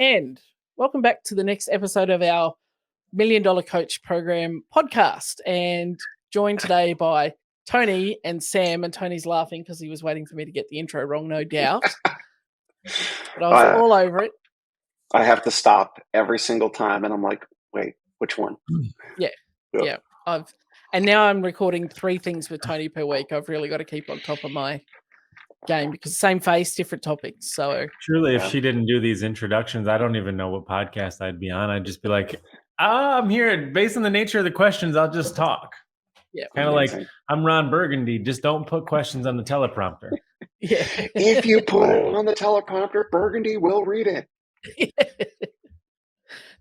And welcome back to the next episode of our $1 Million Coach Program podcast. And joined today by Tony and Sam. And Tony's laughing because he was waiting for me to get the intro wrong, no doubt. But I was all over it. I have to stop every single time. And I'm like, wait, which one? Yeah. And now I'm recording 3 things with Tony per week. I've really got to keep on top of my game because same face, different topics. So truly, if she didn't do these introductions, I don't even know what podcast I'd be on. I'd just be like, I'm here. Based on the nature of the questions, I'll just talk. Yeah, kind of like I'm Ron Burgundy. Just don't put questions on the teleprompter. Yeah. If you put it on the teleprompter, Burgundy will read it.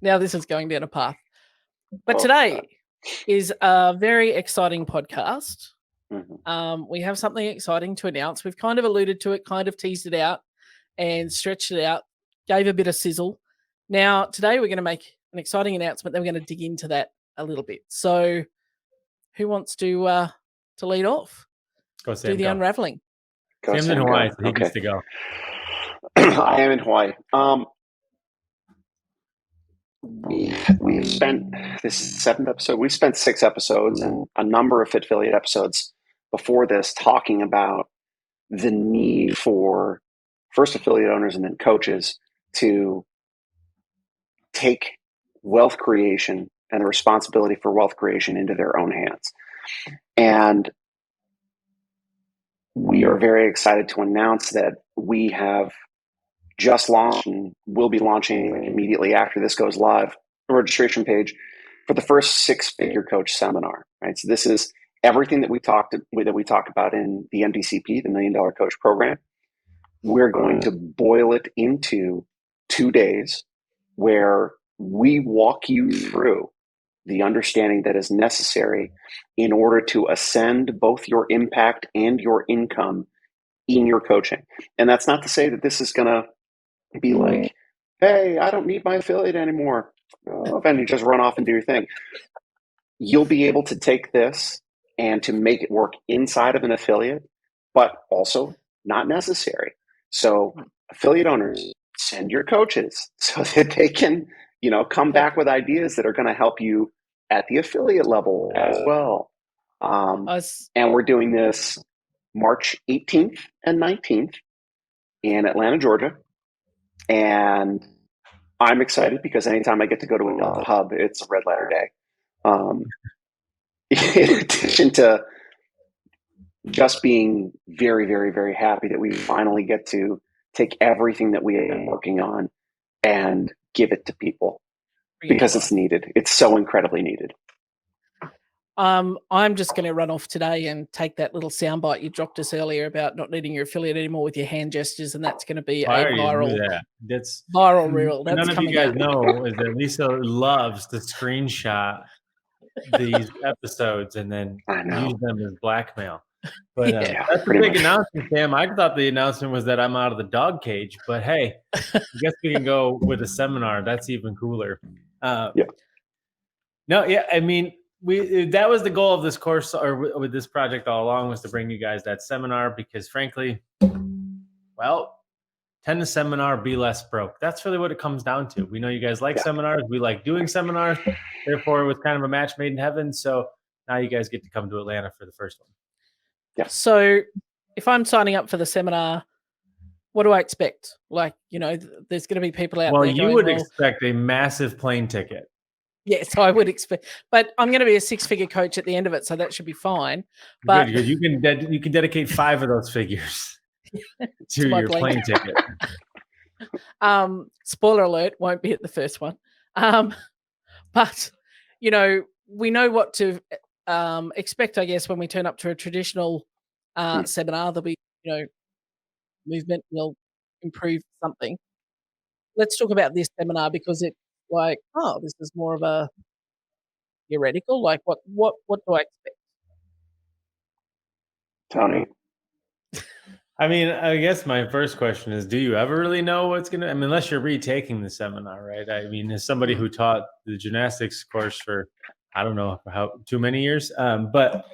Now this is going down a path. But today is a very exciting podcast. Mm-hmm. We have something exciting to announce. We've kind of alluded to it, kind of teased it out and stretched it out, gave a bit of sizzle. Now, today we're going to make an exciting announcement. Then we're going to dig into that a little bit. So who wants to lead off? Go, Sam. Do the unraveling. Sam's in Hawaii, so he gets to go. I am in Hawaii. We've spent, this is the 7th episode, we've spent 6 episodes and a number of Fit Affiliate episodes before this talking about the need for first affiliate owners and then coaches to take wealth creation and the responsibility for wealth creation into their own hands. And we are very excited to announce that we have just launched and will be launching immediately after this goes live a registration page for the first 6-figure coach seminar. Right, so this is everything that we talk about in the MDCP, the $1 Million Coach Program. We're going to boil it into 2 days where we walk you through the understanding that is necessary in order to ascend both your impact and your income in your coaching. And that's not to say that this is going to be like, hey, I don't need my affiliate anymore. And you just run off and do your thing. You'll be able to take this and to make it work inside of an affiliate, but also not necessary. So affiliate owners, send your coaches so that they can, come back with ideas that are going to help you at the affiliate level as well. And we're doing this March 18th and 19th in Atlanta, Georgia. And I'm excited because anytime I get to go to a hub, it's a red letter day. In addition to just being very, very, very happy that we finally get to take everything that we have been working on and give it to people because it's needed. It's so incredibly needed. I'm just going to run off today and take that little soundbite you dropped us earlier about not needing your affiliate anymore with your hand gestures, and that's going to be a viral reel. That's none of you guys know is that Lisa loves to screenshot these episodes and then use them as blackmail. But that's a big announcement, Sam. I thought the announcement was that I'm out of the dog cage, but hey, I guess we can go with a seminar. That's even cooler. I mean, that was the goal of this course or with this project all along, was to bring you guys that seminar because frankly, attend the seminar, be less broke. That's really what it comes down to. We know you guys like seminars. We like doing seminars. Therefore, it was kind of a match made in heaven. So now you guys get to come to Atlanta for the first one. Yeah. So if I'm signing up for the seminar, what do I expect? Like, there's going to be people out there. Well, you would expect a massive plane ticket. Yes, I would expect, but I'm going to be a 6-figure coach at the end of it, so that should be fine. But good, you can dedicate 5 of those figures to your plane ticket. Spoiler alert, won't be at the first one. But we know what to expect, I guess, when we turn up to a traditional seminar. There'll be, movement will improve something. Let's talk about this seminar because it's like, this is more of a theoretical. Like, what do I expect? Tony. I mean, I guess my first question is, do you ever really know what's going to, unless you're retaking the seminar, right? I mean, as somebody who taught the gymnastics course for, I don't know how too many years, but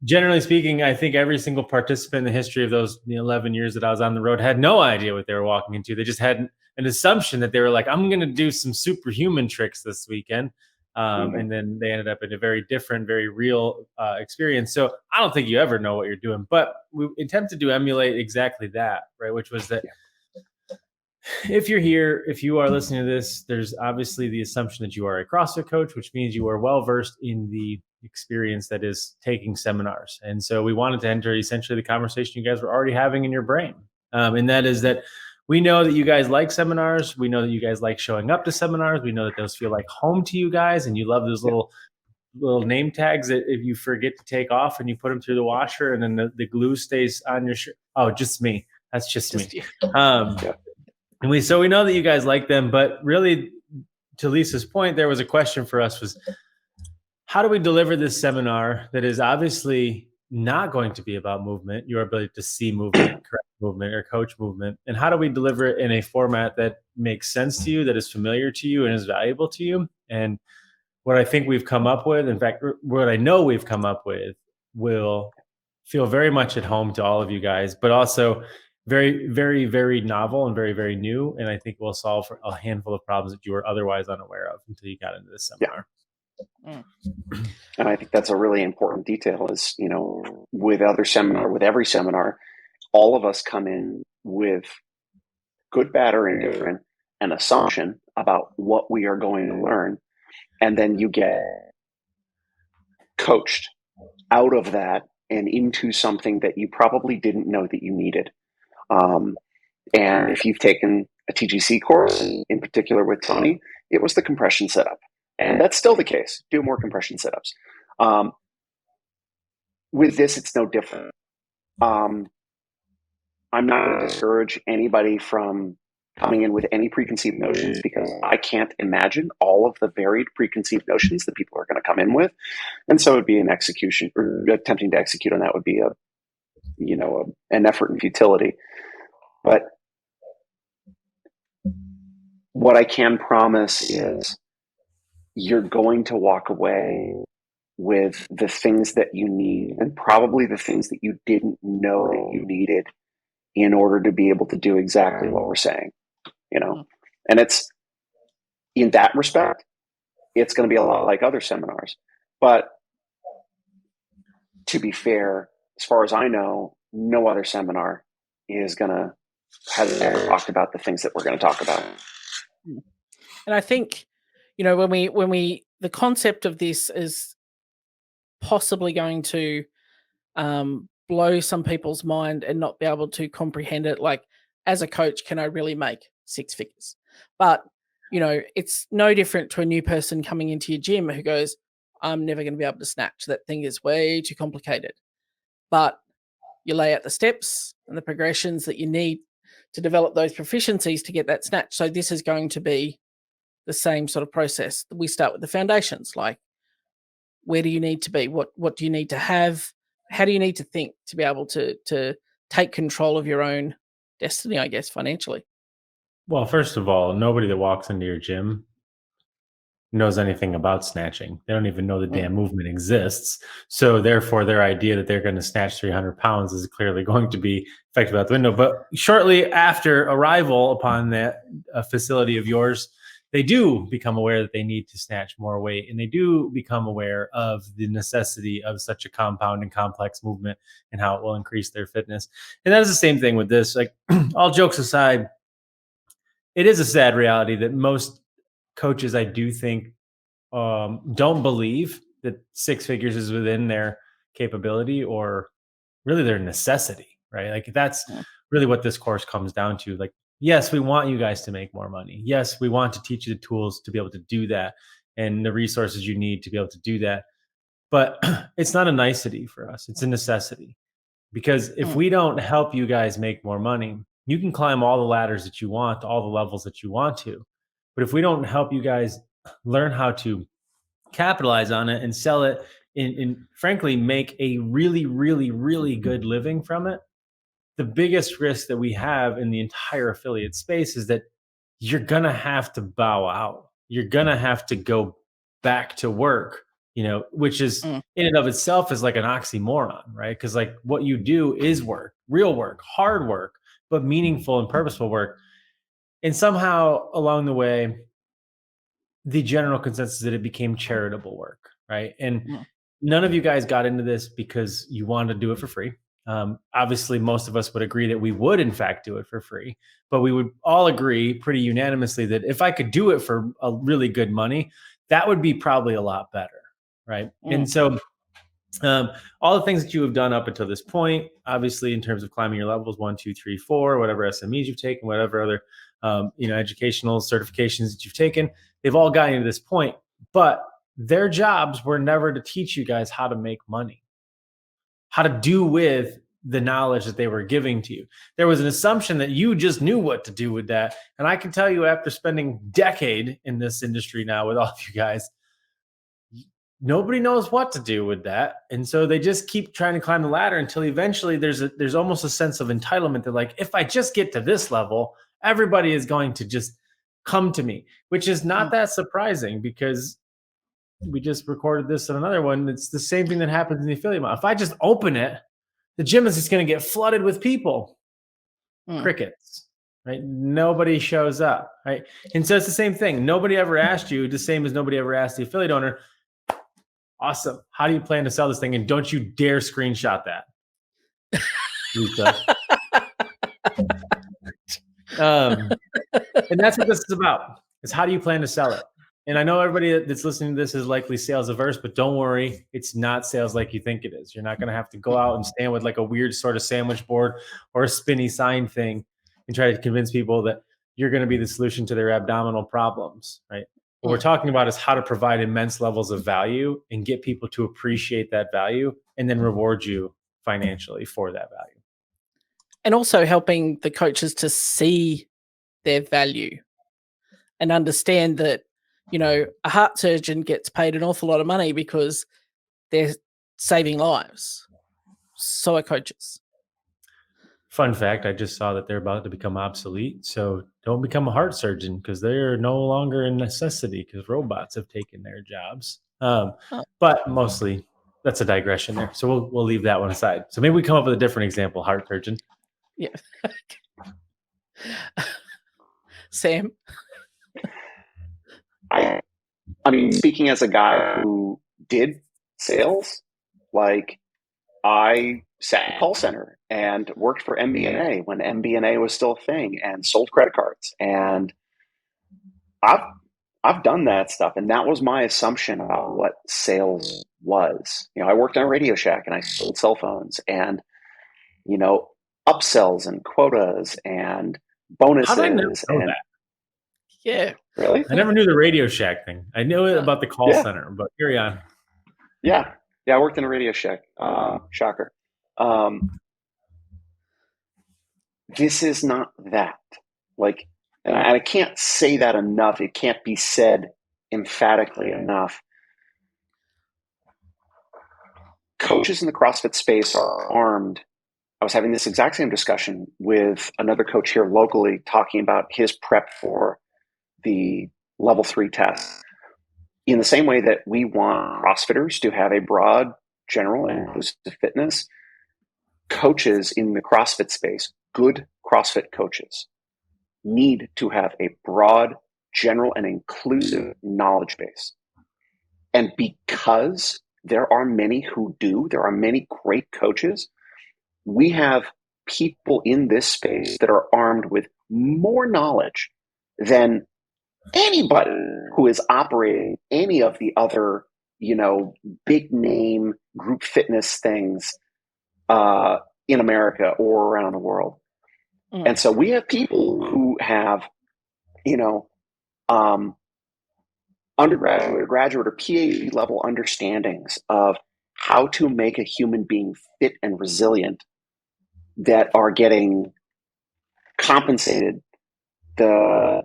generally speaking, I think every single participant in the history of those 11 years that I was on the road had no idea what they were walking into. They just had an assumption that they were like, I'm going to do some superhuman tricks this weekend. And then they ended up in a very different, very real experience. So I don't think you ever know what you're doing, but we attempted to emulate exactly that, right? Which was that if you're here, if you are listening to this, there's obviously the assumption that you are a CrossFit coach, which means you are well-versed in the experience that is taking seminars. And so we wanted to enter essentially the conversation you guys were already having in your brain. And that is that we know that you guys like seminars. We know that you guys like showing up to seminars. We know that those feel like home to you guys, and you love those little name tags that if you forget to take off and you put them through the washer and then the glue stays on your shirt. Oh, just me. That's just me. And we know that you guys like them, but really, to Lisa's point, there was a question for us was, how do we deliver this seminar that is obviously not going to be about movement, your ability to see movement, correct movement, or coach movement, and how do we deliver it in a format that makes sense to you, that is familiar to you, and is valuable to you? And what I think we've come up with, in fact, what I know we've come up with, will feel very much at home to all of you guys, but also very, very, very novel and very, very new. And I think we'll solve for a handful of problems that you were otherwise unaware of until you got into this seminar. Yeah. And I think that's a really important detail is, with every seminar, all of us come in with good, bad, or indifferent, an assumption about what we are going to learn. And then you get coached out of that and into something that you probably didn't know that you needed. And if you've taken a TGC course, in particular with Tony, it was the compression setup. And that's still the case. Do more compression setups. With this, it's no different. I'm not going to discourage anybody from coming in with any preconceived notions, because I can't imagine all of the varied preconceived notions that people are going to come in with. And so it'd be an execution, or attempting to execute on that would be an effort in futility. But what I can promise is you're going to walk away with the things that you need, and probably the things that you didn't know that you needed in order to be able to do exactly what we're saying, And it's, in that respect, it's going to be a lot like other seminars. But to be fair, as far as I know, no other seminar has ever talked about the things that we're going to talk about. And I think, when the concept of this is possibly going to blow some people's mind and not be able to comprehend it. Like, as a coach, can I really make 6 figures? But, it's no different to a new person coming into your gym who goes, I'm never going to be able to snatch. That thing is way too complicated. But you lay out the steps and the progressions that you need to develop those proficiencies to get that snatch. So this is going to be the same sort of process. We start with the foundations, like, where do you need to be? What do you need to have? How do you need to think to be able to take control of your own destiny, I guess, financially? Well, first of all, nobody that walks into your gym knows anything about snatching. They don't even know the damn movement exists. So therefore, their idea that they're going to snatch 300 pounds is clearly going to be effective out the window. But shortly after arrival upon that facility of yours, they do become aware that they need to snatch more weight, and they do become aware of the necessity of such a compound and complex movement and how it will increase their fitness. And that is the same thing with this. Like, all jokes aside, it is a sad reality that most coaches, I do think, don't believe that 6 figures is within their capability or really their necessity, right? Like, that's really what this course comes down to. Like, yes, we want you guys to make more money. Yes, we want to teach you the tools to be able to do that and the resources you need to be able to do that. But it's not a nicety for us. It's a necessity. Because if we don't help you guys make more money, you can climb all the ladders that you want, all the levels that you want to. But if we don't help you guys learn how to capitalize on it and sell it and frankly, make a really, really, really good living from it, the biggest risk that we have in the entire affiliate space is that you're going to have to bow out. You're going to have to go back to work which is in and of itself is like an oxymoron, right? Because like what you do is work, real work, hard work, but meaningful and purposeful work. And somehow along the way, the general consensus is that it became charitable work, right? And none of you guys got into this because you wanted to do it for free. Obviously, most of us would agree that we would, in fact, do it for free. But we would all agree pretty unanimously that if I could do it for a really good money, that would be probably a lot better, right? And so all the things that you have done up until this point, obviously, in terms of climbing your levels 1, 2, 3, 4, whatever SMEs you've taken, whatever other educational certifications that you've taken, they've all gotten you to this point. But their jobs were never to teach you guys how to make money, how to do with the knowledge that they were giving to you. There was an assumption that you just knew what to do with that. And I can tell you, after spending a decade in this industry now with all of you guys, nobody knows what to do with that. And so they just keep trying to climb the ladder until eventually there's almost a sense of entitlement that, like, if I just get to this level, everybody is going to just come to me, which is not that surprising because we just recorded this on another one. It's the same thing that happens in the affiliate model. If I just open it, the gym is just going to get flooded with people. Crickets, right? Nobody shows up, right? And so it's the same thing. Nobody ever asked you, the same as nobody ever asked the affiliate owner, awesome, how do you plan to sell this thing? And don't you dare screenshot that. And that's what this is about, is how do you plan to sell it? And I know everybody that's listening to this is likely sales averse, but don't worry, it's not sales like you think it is. You're not going to have to go out and stand with like a weird sort of sandwich board or a spinny sign thing and try to convince people that you're going to be the solution to their abdominal problems, right? What we're talking about is how to provide immense levels of value and get people to appreciate that value and then reward you financially for that value. And also helping the coaches to see their value and understand that, a heart surgeon gets paid an awful lot of money because they're saving lives. So are coaches. Fun fact, I just saw that they're about to become obsolete. So don't become a heart surgeon because they're no longer a necessity because robots have taken their jobs. But mostly that's a digression there. So we'll leave that one aside. So maybe we come up with a different example, heart surgeon. Yeah. Sam? I mean, speaking as a guy who did sales, like I sat in a call center and worked for MBNA when MBNA was still a thing and sold credit cards. And I've done that stuff. And that was my assumption about what sales was. I worked on a Radio Shack and I sold cell phones and, upsells and quotas and bonuses. How did I know that? Yeah. Really? I never knew the Radio Shack thing. I knew about the call center, but carry on. Yeah. I worked in a Radio Shack. Shocker. This is not that. Like, and I can't say that enough. It can't be said emphatically enough. Coaches in the CrossFit space are armed. I was having this exact same discussion with another coach here locally talking about his prep for the level 3 test. In the same way that we want CrossFitters to have a broad, general, and inclusive fitness, coaches in the CrossFit space, good CrossFit coaches, need to have a broad, general, and inclusive knowledge base. And because there are many who do, there are many great coaches, we have people in this space that are armed with more knowledge than anybody who is operating any of the other, big name group fitness things in America or around the world. And so we have people who have, undergraduate or graduate or PhD level understandings of how to make a human being fit and resilient that are getting compensated the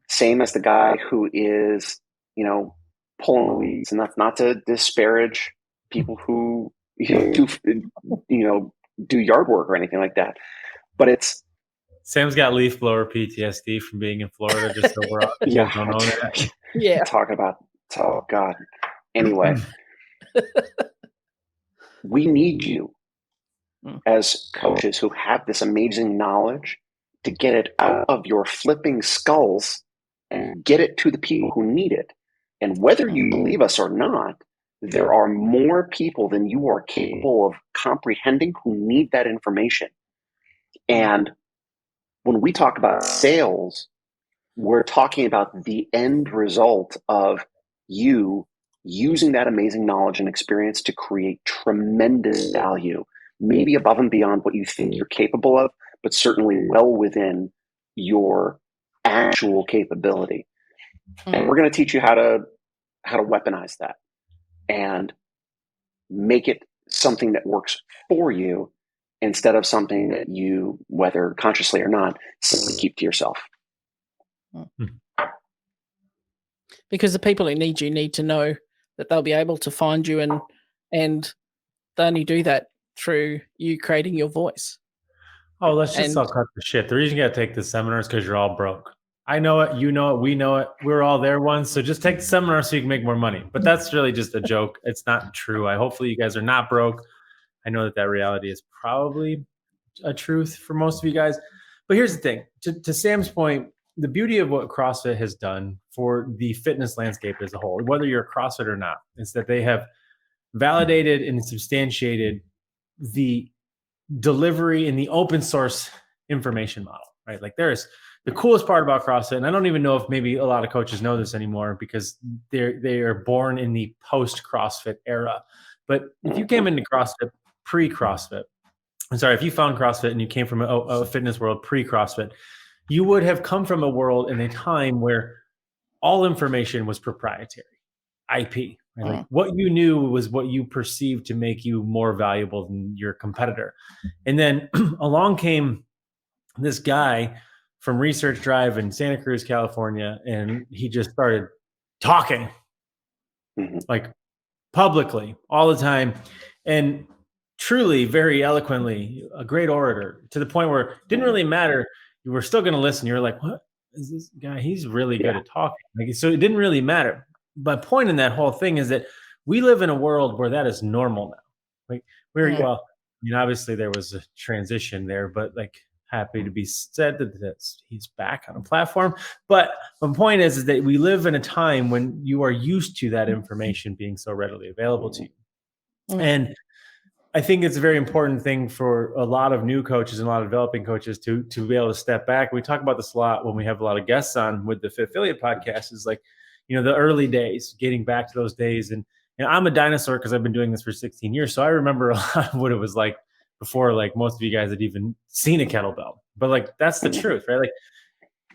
same as the guy who is, pulling the weeds. And that's not to disparage people who do yard work or anything like that. But it's Sam's got leaf blower PTSD from being in Florida. Just so we're don't own it. Yeah. Talking about, oh God. Anyway, we need you as coaches who have this amazing knowledge to get it out of your flipping skulls and get it to the people who need it. And whether you believe us or not, there are more people than you are capable of comprehending who need that information. And when we talk about sales, we're talking about the end result of you using that amazing knowledge and experience to create tremendous value, maybe above and beyond what you think you're capable of, but certainly well within your actual capability. And we're going to teach you how to weaponize that and make it something that works for you instead of something that you, whether consciously or not, simply keep to yourself. Because the people who need you need to know that they'll be able to find you, and they only do that through you creating your voice. Oh, let's just all cut the shit. The reason you got to take the seminar is because you're all broke. I know it. You know it. We know it. We're all there once. So just take the seminar so you can make more money. But that's really just a joke. It's not true. Hopefully you guys are not broke. I know that reality is probably a truth for most of you guys. But here's the thing. To Sam's point, the beauty of what CrossFit has done for the fitness landscape as a whole, whether you're a CrossFit or not, is that they have validated and substantiated the delivery in the open source information model, right? Like there's the coolest part about CrossFit, and I don't even know if maybe a lot of coaches know this anymore because they are born in the post CrossFit era. But if you came into CrossFit pre-CrossFit, if you found CrossFit and you came from a fitness world pre-CrossFit, you would have come from a world in a time where all information was proprietary, IP. Right? Like what you knew was what you perceived to make you more valuable than your competitor. And then along came this guy from Research Drive in Santa Cruz, California, and he just started talking like publicly all the time, and truly very eloquently, a great orator, to the point where it didn't really matter. You were still going to listen. You were like, what is this guy? He's really good at talking. Like, so it didn't really matter. My point in that whole thing is that we live in a world where that is normal now. Like well, I mean, obviously there was a transition there, but like happy to be said that he's back on a platform. But my point is that we live in a time when you are used to that information being so readily available to you. And I think it's a very important thing for a lot of new coaches and a lot of developing coaches to be able to step back. We talk about this a lot when we have a lot of guests on with the Fit Affiliate podcast, is like, you know, the early days, getting back to those days. And I'm a dinosaur because I've been doing this for 16 years. So I remember a lot of what it was like before, like most of you guys had even seen a kettlebell. But like, that's the truth, right? Like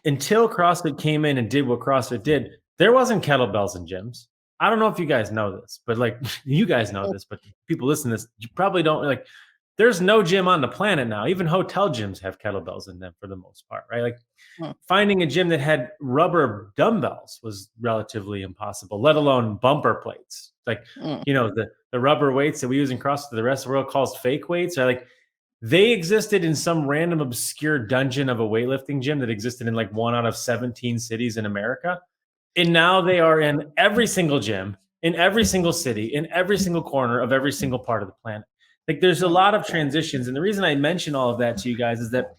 until CrossFit came in and did what CrossFit did, there wasn't kettlebells in gyms. I don't know if you guys know this, but like you guys know this, but people listen to this, you probably don't. Like there's no gym on the planet now. Even hotel gyms have kettlebells in them for the most part, right? Like finding a gym that had rubber dumbbells was relatively impossible, let alone bumper plates. Like, you know, the rubber weights that we use in CrossFit, the rest of the world calls fake weights, are like, they existed in some random obscure dungeon of a weightlifting gym that existed in like 1 out of 17 cities in America. And now they are in every single gym, in every single city, in every single corner of every single part of the planet. Like there's a lot of transitions. And the reason I mention all of that to you guys is that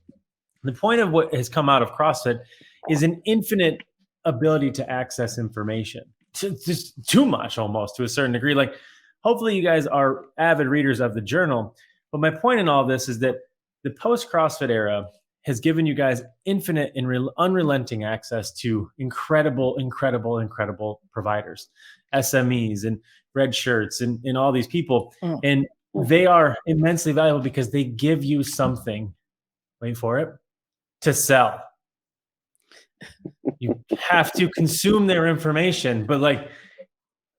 the point of what has come out of CrossFit is an infinite ability to access information. Just too much almost, to a certain degree. Like hopefully you guys are avid readers of the journal. But my point in all this is that the post-CrossFit era has given you guys infinite and unrelenting access to incredible providers, SMEs and red shirts and all these people. And they are immensely valuable because they give you something, wait for it, to sell. You have to consume their information. But like,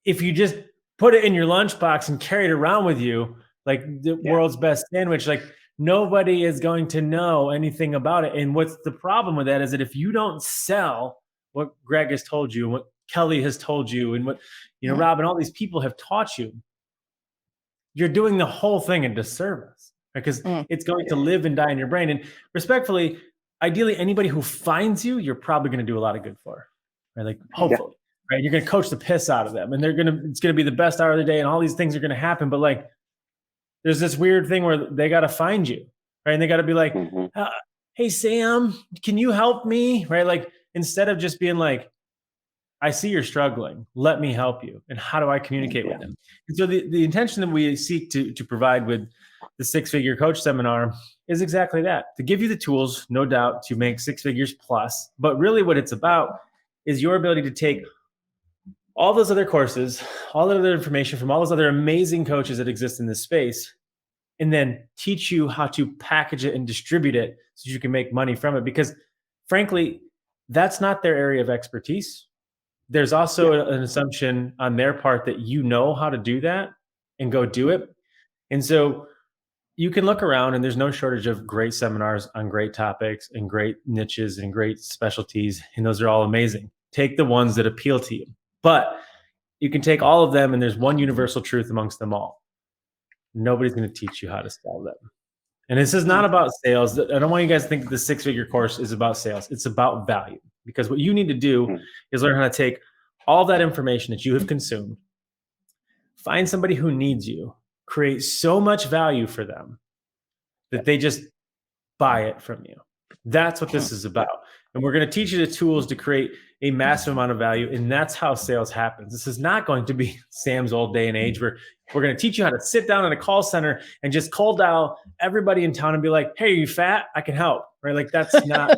if you just put it in your lunchbox and carry it around with you, like the world's best sandwich, like nobody is going to know anything about it. And what's the problem with that is that if you don't sell what Greg has told you and what Kelly has told you and what, you know, Rob and all these people have taught you, you're doing the whole thing a disservice because it's going to live and die in your brain. And respectfully, ideally, anybody who finds you, you're probably going to do a lot of good for, right? Like hopefully. right? You're going to coach the piss out of them, and it's going to be the best hour of the day, and all these things are going to happen. But like, there's this weird thing where they got to find you, right? And they got to be like, hey, Sam, can you help me? Right? Like, instead of just being like, I see you're struggling, let me help you. And how do I communicate with them? And so the intention that we seek to provide with the Six-Figure Coach Seminar is exactly that, to give you the tools, no doubt, to make six figures plus. But really what it's about is your ability to take all those other courses, all that other information from all those other amazing coaches that exist in this space, and then teach you how to package it and distribute it so you can make money from it. Because frankly, that's not their area of expertise. There's also an assumption on their part that you know how to do that and go do it. And so you can look around, and there's no shortage of great seminars on great topics and great niches and great specialties. And those are all amazing. Take the ones that appeal to you. But you can take all of them, and there's one universal truth amongst them all. Nobody's going to teach you how to sell them. And this is not about sales. I don't want you guys to think that the six-figure course is about sales. It's about value. Because what you need to do is learn how to take all that information that you have consumed, find somebody who needs you, create so much value for them that they just buy it from you. That's what this is about. And we're going to teach you the tools to create a massive amount of value. And that's how sales happens. This is not going to be Sam's old day and age where we're going to teach you how to sit down in a call center and just call dial everybody in town and be like, hey, are you fat? I can help. Right? Like, that's not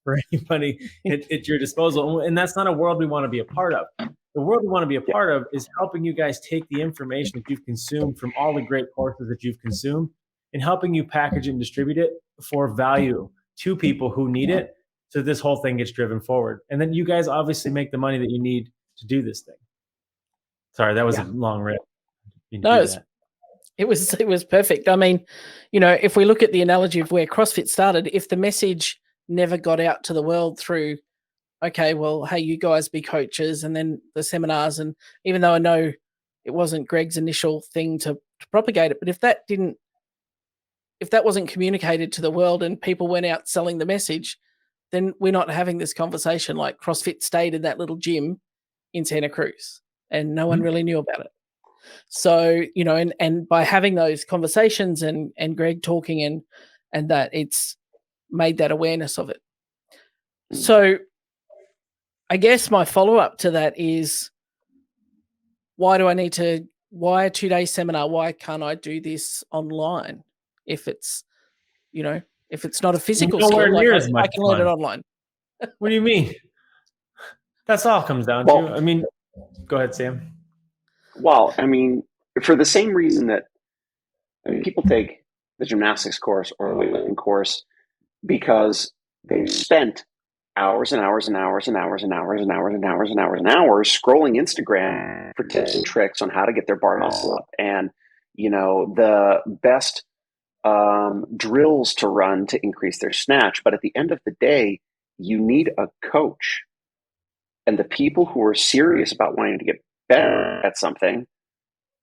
for anybody at your disposal. And that's not a world we want to be a part of. The world we want to be a part of is helping you guys take the information that you've consumed from all the great courses that you've consumed and helping you package and distribute it for value to people who need it. So this whole thing gets driven forward. And then you guys obviously make the money that you need to do this thing. Sorry, that was a long rip. No, it was perfect. I mean, you know, if we look at the analogy of where CrossFit started, if the message never got out to the world through, okay, well, hey, you guys be coaches, and then the seminars, and even though I know it wasn't Greg's initial thing to propagate it, but if that wasn't communicated to the world and people went out selling the message, then we're not having this conversation. Like, CrossFit stayed in that little gym in Santa Cruz and no one really knew about it. So, you know, and by having those conversations and Greg talking and that, it's made that awareness of it. So I guess my follow-up to that is, why a 2-day seminar? Why can't I do this online? If it's, you know, if it's not a physical skill, like I can learn it online. What do you mean? That's all it comes down to. I mean, go ahead, Sam. Well, I mean, for the same reason that people take the gymnastics course or the weightlifting course because they've spent hours and hours and hours and hours and hours and hours and hours and hours and hours scrolling Instagram for tips and tricks on how to get their bar muscle up, and, you know, the best drills to run to increase their snatch. But at the end of the day, you need a coach. And the people who are serious about wanting to get better at something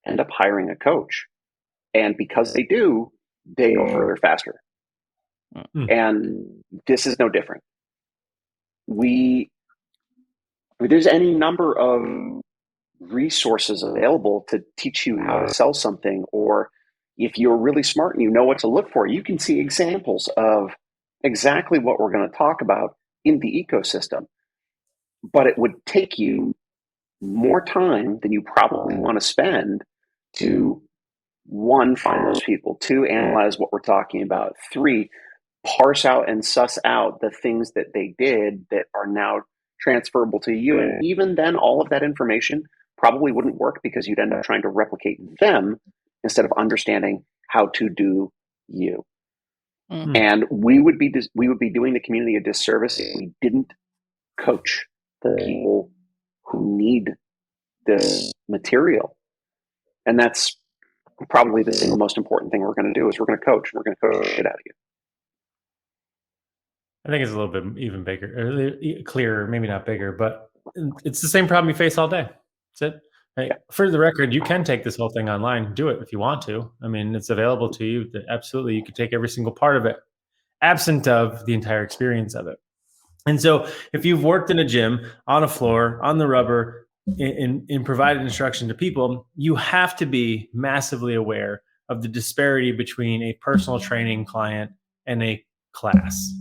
end up hiring a coach. And because they do, they go further faster. And this is no different. There's any number of resources available to teach you how to sell something, or if you're really smart and you know what to look for, you can see examples of exactly what we're going to talk about in the ecosystem. But it would take you more time than you probably want to spend to, 1, find those people, 2, analyze what we're talking about, 3, parse out and suss out the things that they did that are now transferable to you. And even then, all of that information probably wouldn't work because you'd end up trying to replicate them instead of understanding how to do you. And we would be doing the community a disservice if we didn't coach the people who need this material. And that's probably the single most important thing we're going to do, is we're going to coach. We're going to coach the shit out of you. I think it's a little bit even bigger, clearer, maybe not bigger, but it's the same problem you face all day. That's it. Hey, for the record, you can take this whole thing online. Do it if you want to. I mean, it's available to you. Absolutely, you could take every single part of it, absent of the entire experience of it. And so if you've worked in a gym, on a floor, on the rubber, in provided instruction to people, you have to be massively aware of the disparity between a personal training client and a class.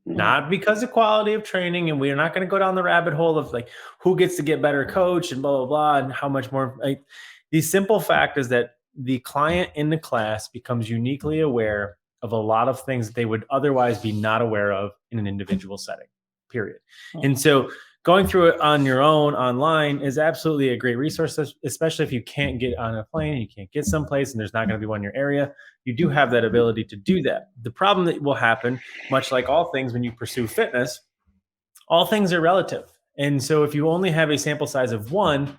Not because of quality of training, and we're not going to go down the rabbit hole of like who gets to get better coach and blah, blah, blah, and how much more. Like, the simple fact is that the client in the class becomes uniquely aware of a lot of things that they would otherwise be not aware of in an individual setting, period. And so going through it on your own online is absolutely a great resource, especially if you can't get on a plane, you can't get someplace, and there's not going to be one in your area. You do have that ability to do that. The problem that will happen, much like all things when you pursue fitness, all things are relative. And so if you only have a sample size of one,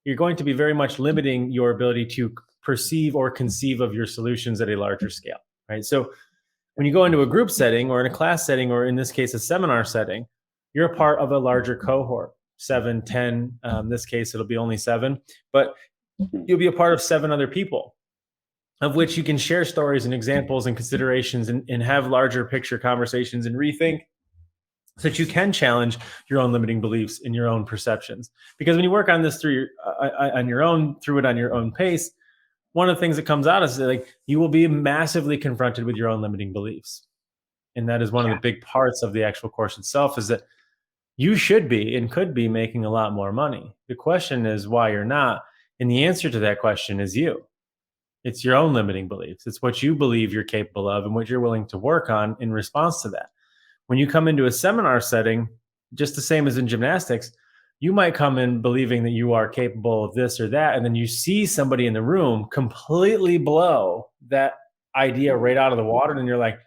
you're going to be very much limiting your ability to perceive or conceive of your solutions at a larger scale, right? So when you go into a group setting or in a class setting, or in this case, a seminar setting, you're a part of a larger cohort, 7, 10. In this case, it'll be only 7, but you'll be a part of 7 other people, of which you can share stories and examples and considerations and have larger picture conversations and rethink, so that you can challenge your own limiting beliefs and your own perceptions. Because when you work on this through your own pace, one of the things that comes out is that, like, you will be massively confronted with your own limiting beliefs. And that is one of the big parts of the actual course itself, is that you should be and could be making a lot more money. The question is why you're not. And the answer to that question is you. It's your own limiting beliefs. It's what you believe you're capable of and what you're willing to work on in response to that. When you come into a seminar setting, just the same as in gymnastics, you might come in believing that you are capable of this or that, and then you see somebody in the room completely blow that idea right out of the water, and you're like,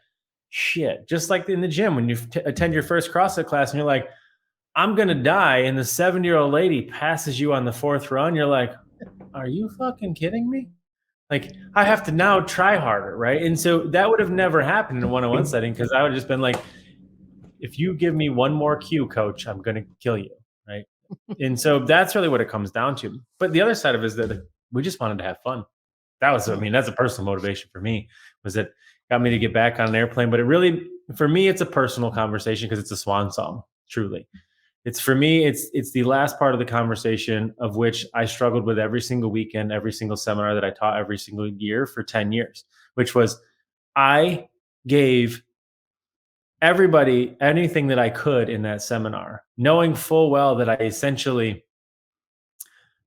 shit. Just like in the gym, when you attend your first CrossFit class and you're like, I'm going to die, and the 70-year-old lady passes you on the 4th run, you're like, are you fucking kidding me? Like, I have to now try harder, right? And so that would have never happened in a one-on-one setting, because I would have just been like, if you give me one more cue, coach, I'm going to kill you, right? And so that's really what it comes down to. But the other side of it is that we just wanted to have fun. That was, I mean, that's a personal motivation for me, was that got me to get back on an airplane. But it really, for me, it's a personal conversation because it's a swan song, truly. It's, for me, it's the last part of the conversation of which I struggled with every single weekend, every single seminar that I taught every single year for 10 years, which was I gave everybody anything that I could in that seminar, knowing full well that I essentially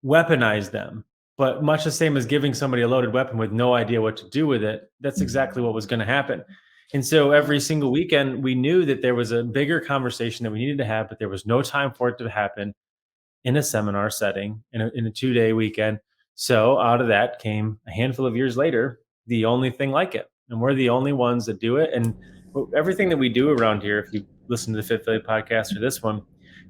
weaponized them, but much the same as giving somebody a loaded weapon with no idea what to do with it. That's exactly what was going to happen. And so every single weekend, we knew that there was a bigger conversation that we needed to have, but there was no time for it to happen in a seminar setting, in a 2-day weekend. So out of that came, a handful of years later, the only thing like it. And we're the only ones that do it. And everything that we do around here, if you listen to the Fit Philly podcast or this one,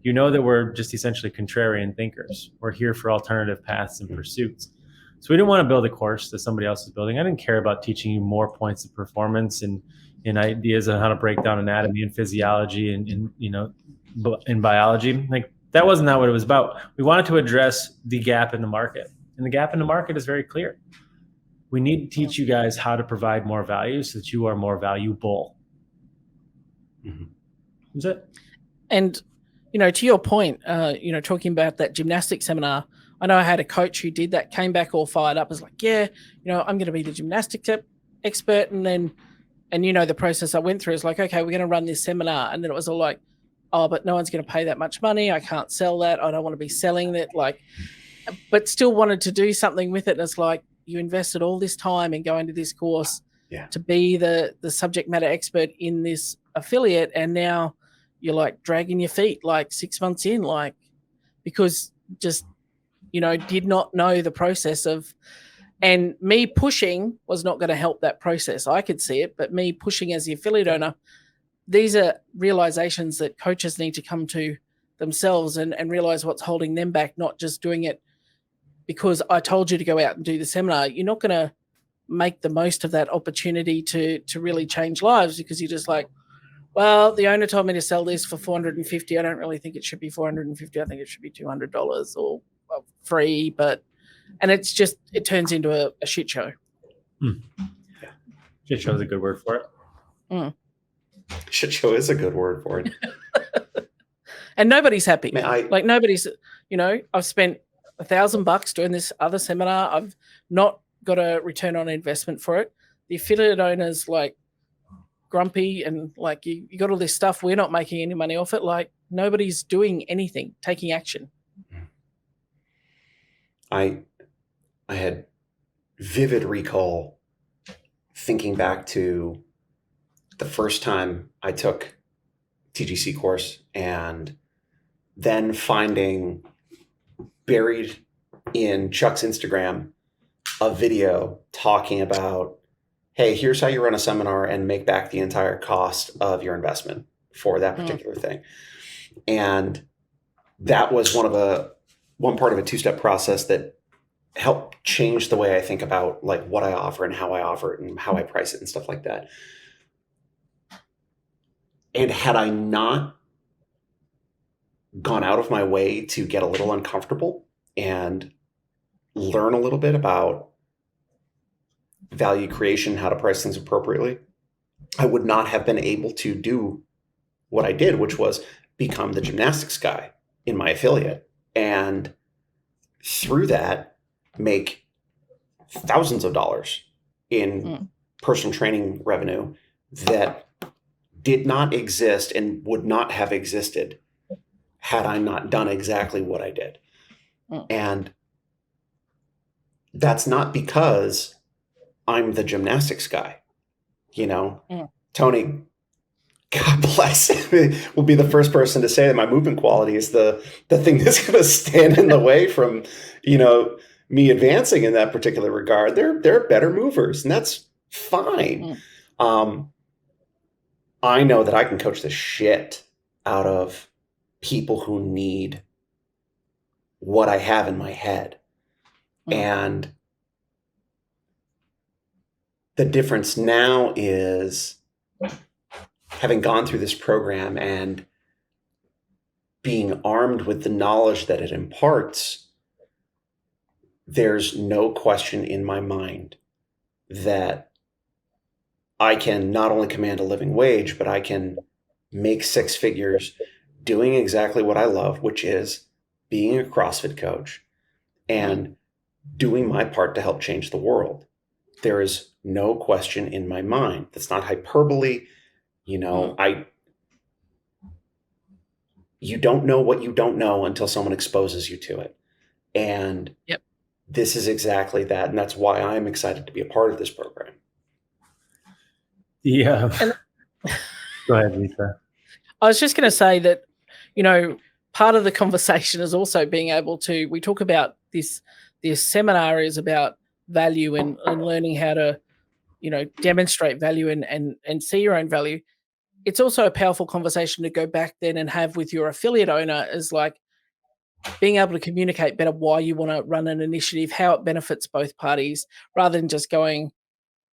you know that we're just essentially contrarian thinkers. We're here for alternative paths and pursuits. So we didn't want to build a course that somebody else is building. I didn't care about teaching you more points of performance and ideas on how to break down anatomy and physiology and in biology. Like, that wasn't what it was about. We wanted to address the gap in the market. And the gap in the market is very clear. We need to teach you guys how to provide more value so that you are more valuable. That's it. And, to your point, talking about that gymnastics seminar, I know I had a coach who did that, came back all fired up, was like, yeah, I'm going to be the gymnastics expert. And then, the process I went through is like, okay, we're going to run this seminar. And then it was all like, oh, but no one's going to pay that much money. I can't sell that. I don't want to be selling that. But still wanted to do something with it. And it's like, you invested all this time in going to this course to be the subject matter expert in this affiliate. And now you're like dragging your feet like 6 months in, because just, did not know the process of, and me pushing was not going to help that process. I could see it, but me pushing as the affiliate owner, these are realizations that coaches need to come to themselves and realize what's holding them back, not just doing it because I told you to go out and do the seminar. You're not going to make the most of that opportunity to really change lives, because you're just like, well, the owner told me to sell this for $450. I don't really think it should be $450. I think it should be $200 or free. And it's just, it turns into a shit show. Shit show is a good word for it. Shit show is a good word for it. And nobody's happy. Man, like nobody's, I've spent $1,000 doing this other seminar. I've not got a return on investment for it. The affiliate owner's like grumpy and like, you got all this stuff. We're not making any money off it. Like nobody's doing anything, taking action. I had vivid recall thinking back to the first time I took TGC course and then finding buried in Chuck's Instagram a video talking about, hey, here's how you run a seminar and make back the entire cost of your investment for that particular thing. And that was one part of a two-step process that helped change the way I think about like what I offer and how I offer it and how I price it and stuff like that. And had I not gone out of my way to get a little uncomfortable and learn a little bit about value creation, how to price things appropriately, I would not have been able to do what I did, which was become the gymnastics guy in my affiliate. And through that, make thousands of dollars in personal training revenue that did not exist and would not have existed had I not done exactly what I did. And that's not because I'm the gymnastics guy. Tony, God bless, will be the first person to say that my movement quality is the thing that's going to stand in the way from, me advancing in that particular regard. They're better movers, and that's fine. I know that I can coach the shit out of people who need what I have in my head. And the difference now is having gone through this program and being armed with the knowledge that it imparts, there's no question in my mind that I can not only command a living wage, but I can make six figures doing exactly what I love, which is being a CrossFit coach and doing my part to help change the world. There is no question in my mind. That's not hyperbole. You don't know what you don't know until someone exposes you to it. And this is exactly that. And that's why I'm excited to be a part of this program. Yeah. Go ahead, Lisa. I was just going to say that, part of the conversation is also being able to, we talk about this seminar is about value and learning how to, demonstrate value and see your own value. It's also a powerful conversation to go back then and have with your affiliate owner is like being able to communicate better why you want to run an initiative, how it benefits both parties, rather than just going,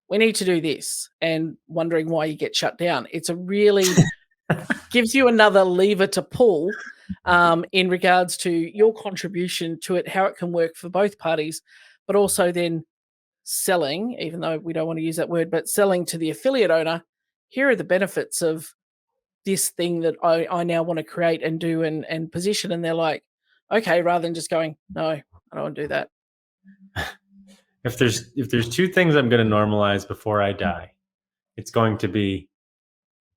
we need to do this and wondering why you get shut down. It's a really gives you another lever to pull in regards to your contribution to it, how it can work for both parties, but also then selling, even though we don't want to use that word, but selling to the affiliate owner, here are the benefits of this thing that I now want to create and do and position. And they're like, okay, rather than just going, no, I don't want to do that. If there's two things I'm going to normalize before I die, it's going to be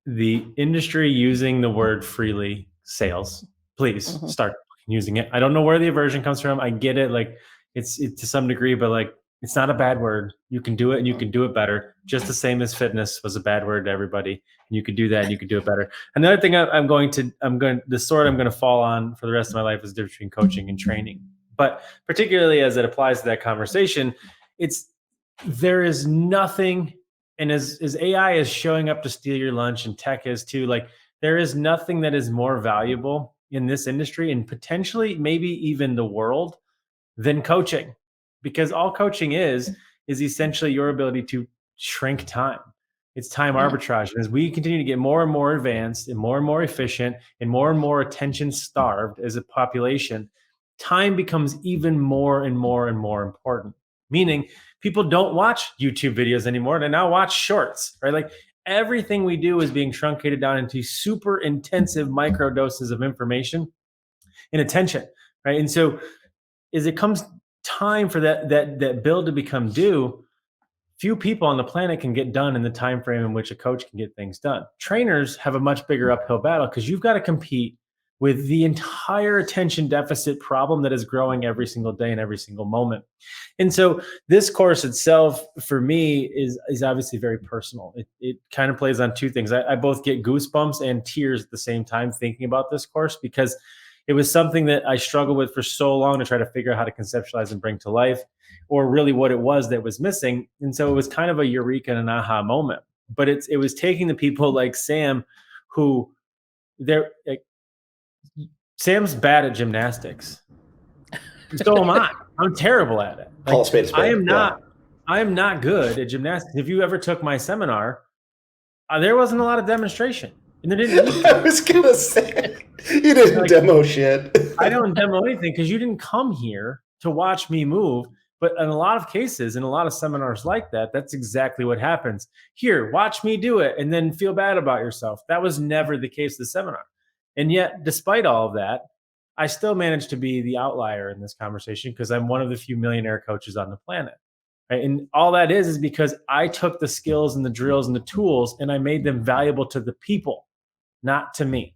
the industry using the word freely, sales. Please start using it. I don't know where the aversion comes from. I get it. Like it's to some degree, but like, it's not a bad word. You can do it and you can do it better. Just the same as fitness was a bad word to everybody. And you could do that and you could do it better. Another thing the sword I'm going to fall on for the rest of my life is the difference between coaching and training. But particularly as it applies to that conversation, there is nothing, and as AI is showing up to steal your lunch and tech is too, like there is nothing that is more valuable in this industry and potentially maybe even the world than coaching. Because all coaching is essentially your ability to shrink time. It's time arbitrage. And as we continue to get more and more advanced and more efficient and more attention starved as a population, time becomes even more and more and more important. Meaning people don't watch YouTube videos anymore. They now watch shorts, right? Like everything we do is being truncated down into super intensive micro doses of information and attention, right? And so as it comes time for that build to become due, few people on the planet can get done in the time frame in which a coach can get things done. Trainers have a much bigger uphill battle because you've got to compete with the entire attention deficit problem that is growing every single day and every single moment. And so this course itself, for me, is obviously very personal. It kind of plays on two things. I both get goosebumps and tears at the same time thinking about this course, because it was something that I struggled with for so long to try to figure out how to conceptualize and bring to life, or really what it was that was missing. And so it was kind of a eureka and an aha moment. But it was taking the people like Sam, who Sam's bad at gymnastics. So am I. I'm terrible at it. Like, I am not good at gymnastics. If you ever took my seminar, there wasn't a lot of demonstration. And there didn't. I was gonna say, you didn't demo shit. I don't demo anything because you didn't come here to watch me move. But in a lot of cases, in a lot of seminars like that, that's exactly what happens. Here, watch me do it, and then feel bad about yourself. That was never the case of the seminar. And yet, despite all of that, I still managed to be the outlier in this conversation because I'm one of the few millionaire coaches on the planet. Right? And all that is because I took the skills and the drills and the tools and I made them valuable to the people, not to me.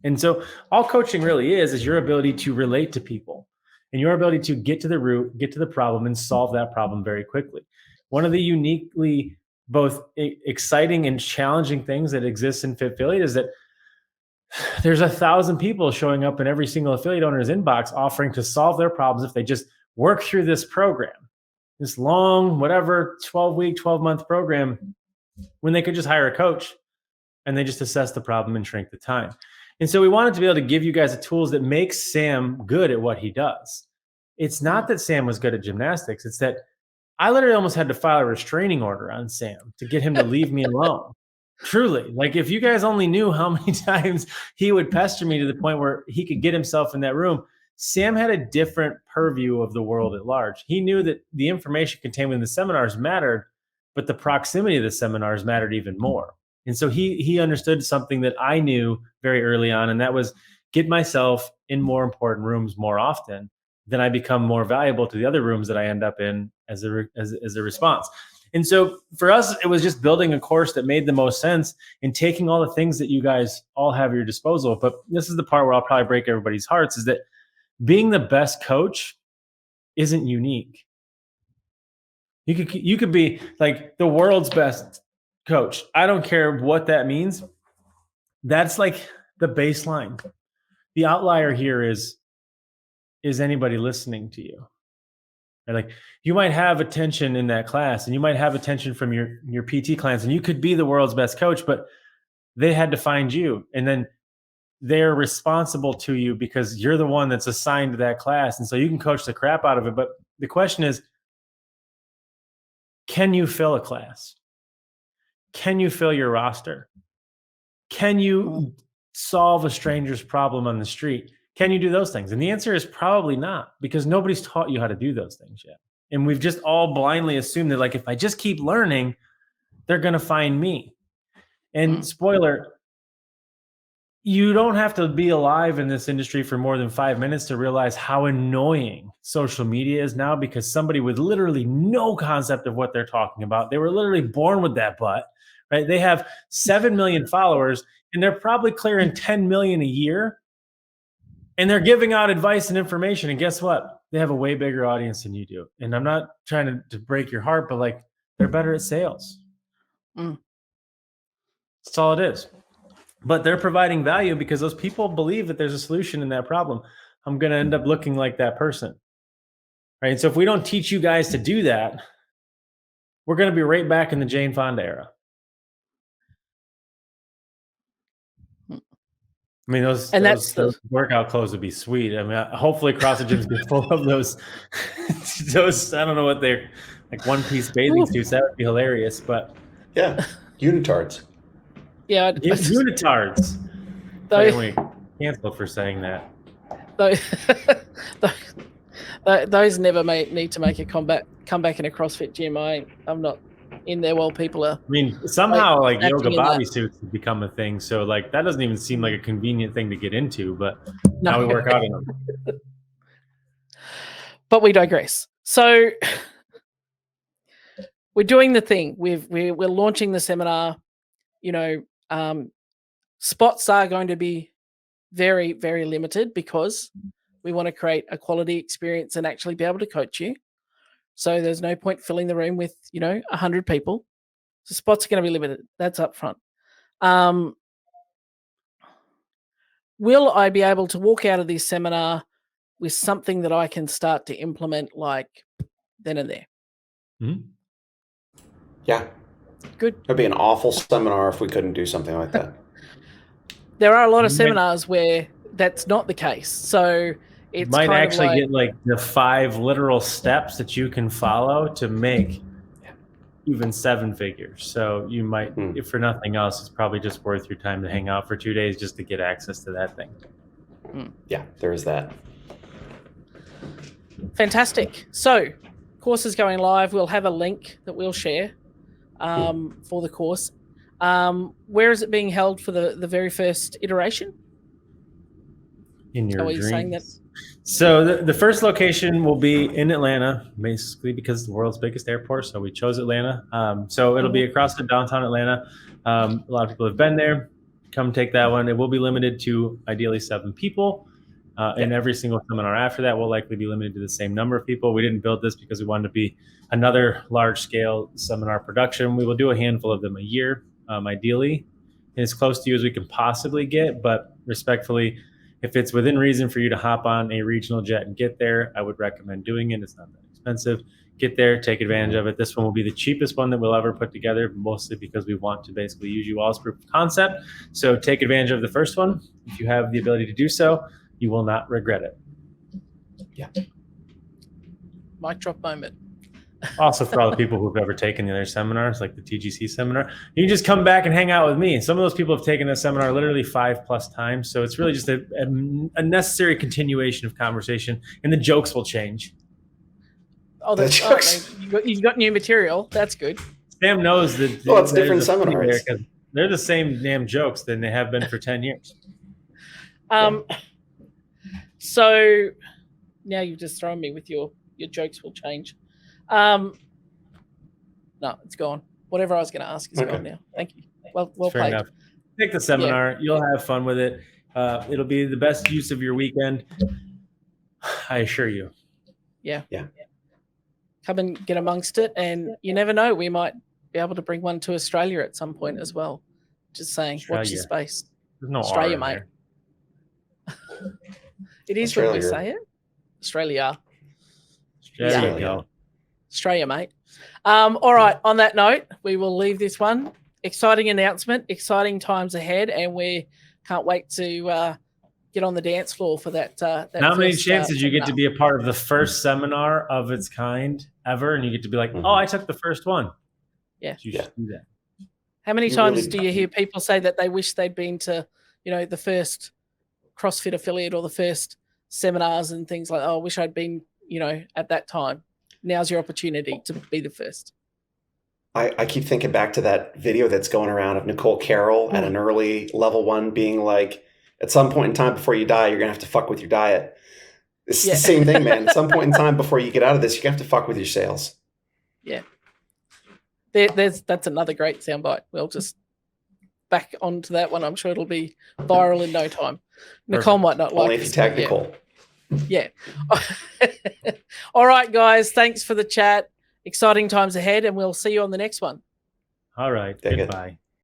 And so all coaching really is your ability to relate to people and your ability to get to the root, get to the problem, and solve that problem very quickly. One of the uniquely both exciting and challenging things that exists in Fit Affiliate is that there's 1,000 people showing up in every single affiliate owner's inbox offering to solve their problems if they just work through this program, this long, whatever, 12-week, 12-month program, when they could just hire a coach and they just assess the problem and shrink the time. And so we wanted to be able to give you guys the tools that make Sam good at what he does. It's not that Sam was good at gymnastics. It's that I literally almost had to file a restraining order on Sam to get him to leave me alone. Truly, like if you guys only knew how many times he would pester me to the point where he could get himself in that room. Sam had a different purview of the world at large. He knew that the information contained within the seminars mattered, but the proximity of the seminars mattered even more. And so he understood something that I knew very early on, and that was get myself in more important rooms more often. Then I become more valuable to the other rooms that I end up in as a response. And so for us, it was just building a course that made the most sense and taking all the things that you guys all have at your disposal. But this is the part where I'll probably break everybody's hearts, is that being the best coach isn't unique. You could be like the world's best coach. I don't care what that means. That's like the baseline. The outlier here is anybody listening to you? And like you might have attention in that class and you might have attention from your PT clients, and you could be the world's best coach, but they had to find you, and then they're responsible to you because you're the one that's assigned to that class. And so you can coach the crap out of it. But the question is, can you fill a class? Can you fill your roster? Can you solve a stranger's problem on the street? Can you do those things? And the answer is probably not, because nobody's taught you how to do those things yet. And we've just all blindly assumed that, like, if I just keep learning, they're going to find me. And spoiler, you don't have to be alive in this industry for more than 5 minutes to realize how annoying social media is now, because somebody with literally no concept of what they're talking about, they were literally born with that butt, right? They have 7 million followers and they're probably clearing 10 million a year. And they're giving out advice and information. And guess what? They have a way bigger audience than you do. And I'm not trying to break your heart, but like, they're better at sales. That's all it is. But they're providing value because those people believe that there's a solution in that problem. I'm going to end up looking like that person. Right? And so if we don't teach you guys to do that, we're going to be right back in the Jane Fonda era. I mean, those workout clothes would be sweet. I mean, hopefully CrossFit gyms get full of those, I don't know what they're, like one-piece bathing suits. That would be hilarious, but. Yeah, unitards. Yeah. Unitards. Anyway, canceled for saying that. Those never need to make a come back in a CrossFit gym. I'm not in there while people are. I mean, somehow like yoga snatching in body that. suits have become a thing. So like that doesn't even seem like a convenient thing to get into, but No. now we work out in them. But we digress. So we're doing the thing. We're launching the seminar. You know, spots are going to be very, very limited because we want to create a quality experience and actually be able to coach you. So there's no point filling the room with, 100 people. So spots are going to be limited. That's up front. Will I be able to walk out of this seminar with something that I can start to implement like then and there? Mm-hmm. Yeah. Good. It'd be an awful seminar if we couldn't do something like that. There are a lot of seminars where that's not the case. So it's might kind actually of like, get like the 5 literal steps that you can follow to make even 7 figures. So you might, if for nothing else, it's probably just worth your time to hang out for 2 days just to get access to that thing. Yeah, there is that. Fantastic. So course is going live. We'll have a link that we'll share for the course. Where is it being held for the very first iteration? In your dreams. Saying that? So the first location will be in Atlanta, basically because it's the world's biggest airport. So we chose Atlanta. So it'll be across the downtown Atlanta. A lot of people have been there. Come take that one. It will be limited to ideally 7 people. And every single seminar after that will likely be limited to the same number of people. We didn't build this because we wanted to be another large-scale seminar production. We will do a handful of them a year, ideally, and as close to you as we can possibly get. But respectfully, if it's within reason for you to hop on a regional jet and get there, I would recommend doing it. It's not that expensive. Get there, take advantage of it. This one will be the cheapest one that we'll ever put together, mostly because we want to basically use you all as proof of concept. So take advantage of the first one. If you have the ability to do so, you will not regret it. Yeah. Mic drop moment. Also, for all the people who've ever taken the other seminars, like the TGC seminar, you can just come back and hang out with me. Some of those people have taken the seminar literally 5+ times. So it's really just a necessary continuation of conversation, and the jokes will change. Oh, the jokes. You've got new material. That's good. Sam knows that. Well, it's different seminars. They're the same damn jokes than they have been for 10 years. So now you've just thrown me with your jokes will change. No, it's gone. Whatever I was going to ask is gone now. Thank you. Well played. Enough. Take the seminar. You'll have fun with it. It'll be the best use of your weekend. I assure you. Yeah. Come and get amongst it, and you never know. We might be able to bring one to Australia at some point as well. Just saying, watch the space. There's no Australia, mate. It is when we say it. Australia. There you go. Australia, mate. All right. On that note, we will leave this one. Exciting announcement, exciting times ahead, and we can't wait to get on the dance floor for that. How many chances you get to be a part of the first seminar of its kind ever, and you get to be like, "Oh, I took the first one." Yeah, you should do that. How many times do you hear people say that they wish they'd been to, the first CrossFit affiliate or the first seminars and things like, "Oh, I wish I'd been, at that time." Now's your opportunity to be the first. I keep thinking back to that video that's going around of Nicole Carroll at an early level 1 being like, at some point in time before you die, you're going to have to fuck with your diet. It's the same thing, man. At some point in time before you get out of this, you're going to have to fuck with your sales. Yeah. That's another great soundbite. We'll just back onto that one. I'm sure it'll be viral in no time. Nicole might not like it. Only if you tag Nicole. Yeah. All right, guys. Thanks for the chat. Exciting times ahead, and we'll see you on the next one. All right. Goodbye.